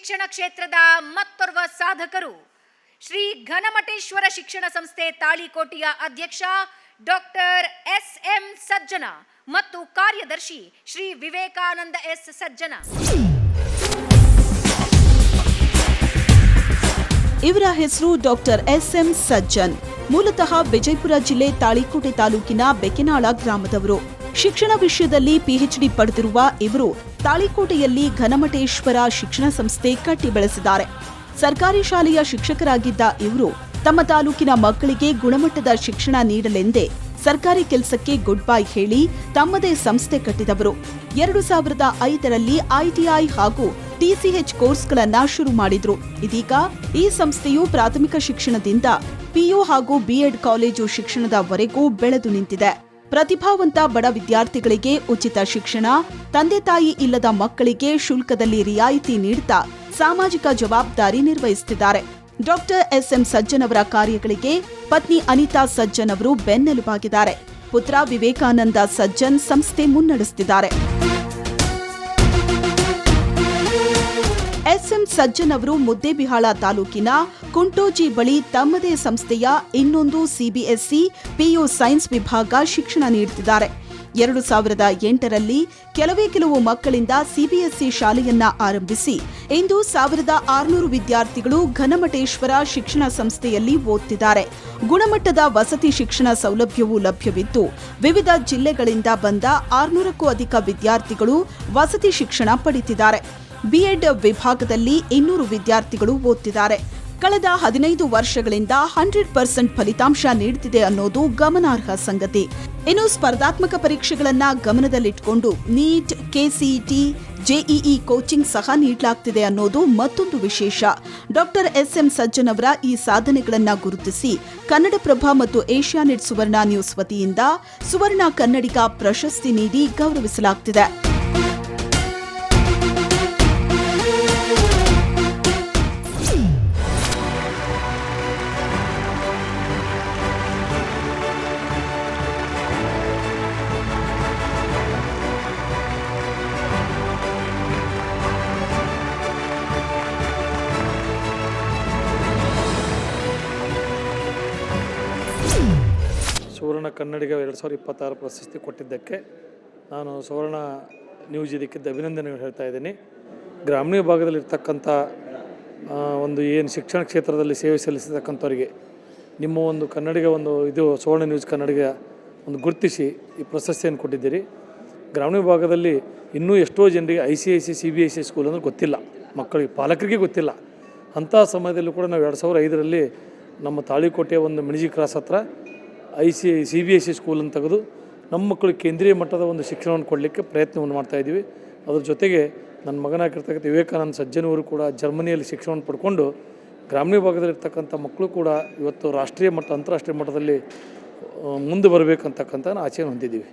ಶಿಕ್ಷಣ ಕ್ಷೇತ್ರದ ಮತ್ತೋರ್ವ ಸಾಧಕರು ಶ್ರೀ ಘನಮಠೇಶ್ವರ ಶಿಕ್ಷಣ ಸಂಸ್ಥೆ ತಾಳಿಕೋಟೆಯ ಅಧ್ಯಕ್ಷ ಡಾಕ್ಟರ್ ಎಸ್.ಎಂ. ಸಜ್ಜನ ಮತ್ತು ಕಾರ್ಯದರ್ಶಿ ಶ್ರೀ ವಿವೇಕಾನಂದ ಎಸ್. ಸಜ್ಜನ. ಇವರ ಹೆಸರು ಡಾಕ್ಟರ್ ಎಸ್.ಎಂ. ಸಜ್ಜನ್. ಮೂಲತಃ ವಿಜಯಪುರ ಜಿಲ್ಲೆ ತಾಳಿಕೋಟೆ ತಾಲೂಕಿನ ಬೆಕೆನಾಳ ಗ್ರಾಮದವರು. ಶಿಕ್ಷಣ ವಿಷಯದಲ್ಲಿ ಪಿಎಚ್ಡಿ ಪಡೆದಿರುವ ಇವರು ತಾಳಿಕೋಟೆಯಲ್ಲಿ ಘನಮಠೇಶ್ವರ ಶಿಕ್ಷಣ ಸಂಸ್ಥೆ ಕಟ್ಟಿ ಬೆಳೆಸಿದ್ದಾರೆ. ಸರ್ಕಾರಿ ಶಾಲೆಯ ಶಿಕ್ಷಕರಾಗಿದ್ದ ಇವರು ತಮ್ಮ ತಾಲೂಕಿನ ಮಕ್ಕಳಿಗೆ ಗುಣಮಟ್ಟದ ಶಿಕ್ಷಣ ನೀಡಲೆಂದೇ ಸರ್ಕಾರಿ ಕೆಲಸಕ್ಕೆ ಗುಡ್ ಬೈ ಹೇಳಿ ತಮ್ಮದೇ ಸಂಸ್ಥೆ ಕಟ್ಟಿದವರು. 2005ರಲ್ಲಿ ಐಟಿಐ ಹಾಗೂ ಟಿಸಿಎಚ್ ಕೋರ್ಸ್ಗಳನ್ನ ಶುರು ಮಾಡಿದ್ರು. ಇದೀಗ ಈ ಸಂಸ್ಥೆಯು ಪ್ರಾಥಮಿಕ ಶಿಕ್ಷಣದಿಂದ ಪಿಯು ಹಾಗೂ ಬಿಎಡ್ ಕಾಲೇಜು ಶಿಕ್ಷಣದವರೆಗೂ ಬೆಳೆದು ನಿಂತಿದೆ. ಪ್ರತಿಭಾವಂತ ಬಡ ವಿದ್ಯಾರ್ಥಿಗಳಿಗೆ ಉಚಿತ ಶಿಕ್ಷಣ, ತಂದೆ ತಾಯಿ ಇಲ್ಲದ ಮಕ್ಕಳಿಗೆ ಶುಲ್ಕದಲ್ಲಿ ರಿಯಾಯಿತಿ ನೀಡುತ್ತಾ ಸಾಮಾಜಿಕ ಜವಾಬ್ದಾರಿ ನಿರ್ವಹಿಸುತ್ತಿದ್ದಾರೆ. Doctor SM. ಸಜ್ಜನ್ ಅವರ ಕಾರ್ಯಗಳಿಗೆ ಪತ್ನಿ ಅನಿತಾ ಸಜ್ಜನ್ ಅವರು ಬೆನ್ನೆಲುಬಾಗಿದ್ದಾರೆ. ಪುತ್ರ ವಿವೇಕಾನಂದ ಸಜ್ಜನ್ ಸಂಸ್ಥೆ ಮುನ್ನಡೆಸುತ್ತಿದ್ದಾರೆ. ಎಸ್.ಎಂ. ಸಜ್ಜನ್ ಅವರು ಮುದ್ದೇಬಿಹಾಳ ತಾಲೂಕಿನ ಕುಂಟೋಜಿ ಬಳಿ ತಮ್ಮದೇ ಸಂಸ್ಥೆಯ ಇನ್ನೊಂದು ಸಿಬಿಎಸ್ಇ ಪಿಯು ಸೈನ್ಸ್ ವಿಭಾಗ ಶಿಕ್ಷಣ ನೀಡುತ್ತಿದ್ದಾರೆ. 2008ರಲ್ಲಿ ಕೆಲವು ಮಕ್ಕಳಿಂದ ಸಿಬಿಎಸ್ಇ ಶಾಲೆಯನ್ನ ಆರಂಭಿಸಿ ಇಂದು 1600 ವಿದ್ಯಾರ್ಥಿಗಳು ಘನಮಠೇಶ್ವರ ಶಿಕ್ಷಣ ಸಂಸ್ಥೆಯಲ್ಲಿ ಓದುತ್ತಿದ್ದಾರೆ. ಗುಣಮಟ್ಟದ ವಸತಿ ಶಿಕ್ಷಣ ಸೌಲಭ್ಯವೂ ಲಭ್ಯವಿದ್ದು ವಿವಿಧ ಜಿಲ್ಲೆಗಳಿಂದ ಬಂದ 600ಕ್ಕೂ ಅಧಿಕ ವಿದ್ಯಾರ್ಥಿಗಳು ವಸತಿ ಶಿಕ್ಷಣ ಪಡೆಯುತ್ತಿದ್ದಾರೆ. ಬಿಎಡ್ ವಿಭಾಗದಲ್ಲಿ 200 ವಿದ್ಯಾರ್ಥಿಗಳು ಓದುತ್ತಿದ್ದಾರೆ. ಕಳೆದ 15 ವರ್ಷಗಳಿಂದ 100% ಫಲಿತಾಂಶ ನೀಡುತ್ತಿದೆ ಅನ್ನೋದು ಗಮನಾರ್ಹ ಸಂಗತಿ. ಇನ್ನು ಸ್ಪರ್ಧಾತ್ಮಕ ಪರೀಕ್ಷೆಗಳನ್ನ ಗಮನದಲ್ಲಿಟ್ಟುಕೊಂಡು ನೀಟ್, ಕೆಸಿಇಟಿ, ಜೆಇಇ ಕೋಚಿಂಗ್ ಸಹ ನೀಡಲಾಗ್ತಿದೆ ಅನ್ನೋದು ಮತ್ತೊಂದು ವಿಶೇಷ. Doctor SM. ಸಜ್ಜನ್ ಅವರ ಈ ಸಾಧನೆಗಳನ್ನ ಗುರುತಿಸಿ ಕನ್ನಡಪ್ರಭ ಮತ್ತು ಏಷ್ಯಾನೆಟ್ ಸುವರ್ಣ ನ್ಯೂಸ್ ವತಿಯಿಂದ ಸುವರ್ಣ ಕನ್ನಡಿಗ ಪ್ರಶಸ್ತಿ ನೀಡಿ ಗೌರವಿಸಲಾಗುತ್ತಿದೆ. ಸುವರ್ಣ ಕನ್ನಡಿಗ 2026 ಪ್ರಶಸ್ತಿ ಕೊಟ್ಟಿದ್ದಕ್ಕೆ ನಾನು ಸುವರ್ಣ ನ್ಯೂಸ್ ಇದಕ್ಕಿದ್ದ ಅಭಿನಂದನೆಗಳು ಹೇಳ್ತಾ ಇದ್ದೀನಿ. ಗ್ರಾಮೀಣ ಭಾಗದಲ್ಲಿರ್ತಕ್ಕಂಥ ಒಂದು ಏನು ಶಿಕ್ಷಣ ಕ್ಷೇತ್ರದಲ್ಲಿ ಸೇವೆ ಸಲ್ಲಿಸತಕ್ಕಂಥವ್ರಿಗೆ ನಿಮ್ಮ ಒಂದು ಕನ್ನಡಿಗ ಇದು ಸುವರ್ಣ ನ್ಯೂಸ್ ಕನ್ನಡಿಗ ಗುರುತಿಸಿ ಈ ಪ್ರಶಸ್ತಿಯನ್ನು ಕೊಟ್ಟಿದ್ದೀರಿ. ಗ್ರಾಮೀಣ ಭಾಗದಲ್ಲಿ ಇನ್ನೂ ಎಷ್ಟೋ ಜನರಿಗೆ ICIC CBSE ಸ್ಕೂಲ್ ಅಂದರೆ ಗೊತ್ತಿಲ್ಲ, ಮಕ್ಕಳಿಗೆ ಪಾಲಕರಿಗೆ ಗೊತ್ತಿಲ್ಲ. ಅಂಥ ಸಮಯದಲ್ಲೂ ಕೂಡ ನಾವು 2005ರಲ್ಲಿ ನಮ್ಮ ತಾಳಿಕೋಟೆಯ ಮಿಣಿಜಿ ಕ್ರಾಸ್ ಹತ್ರ CBSE ಸ್ಕೂಲನ್ನು ತೆಗೆದು ನಮ್ಮ ಮಕ್ಕಳಿಗೆ ಕೇಂದ್ರೀಯ ಮಟ್ಟದ ಶಿಕ್ಷಣವನ್ನು ಕೊಡಲಿಕ್ಕೆ ಪ್ರಯತ್ನವನ್ನು ಮಾಡ್ತಾಯಿದ್ದೀವಿ. ಅದ್ರ ಜೊತೆಗೆ ನನ್ನ ಮಗನಾಗಿರ್ತಕ್ಕಂಥ ವಿವೇಕಾನಂದ ಸಜ್ಜನವರು ಕೂಡ ಜರ್ಮನಿಯಲ್ಲಿ ಶಿಕ್ಷಣವನ್ನು ಪಡ್ಕೊಂಡು ಗ್ರಾಮೀಣ ಭಾಗದಲ್ಲಿರ್ತಕ್ಕಂಥ ಮಕ್ಕಳು ಕೂಡ ಇವತ್ತು ರಾಷ್ಟ್ರೀಯ ಮಟ್ಟ ಅಂತಾರಾಷ್ಟ್ರೀಯ ಮಟ್ಟದಲ್ಲಿ ಮುಂದೆ ಬರಬೇಕಂತಕ್ಕಂಥ ಆಸೆಯನ್ನು ಹೊಂದಿದ್ದೀವಿ.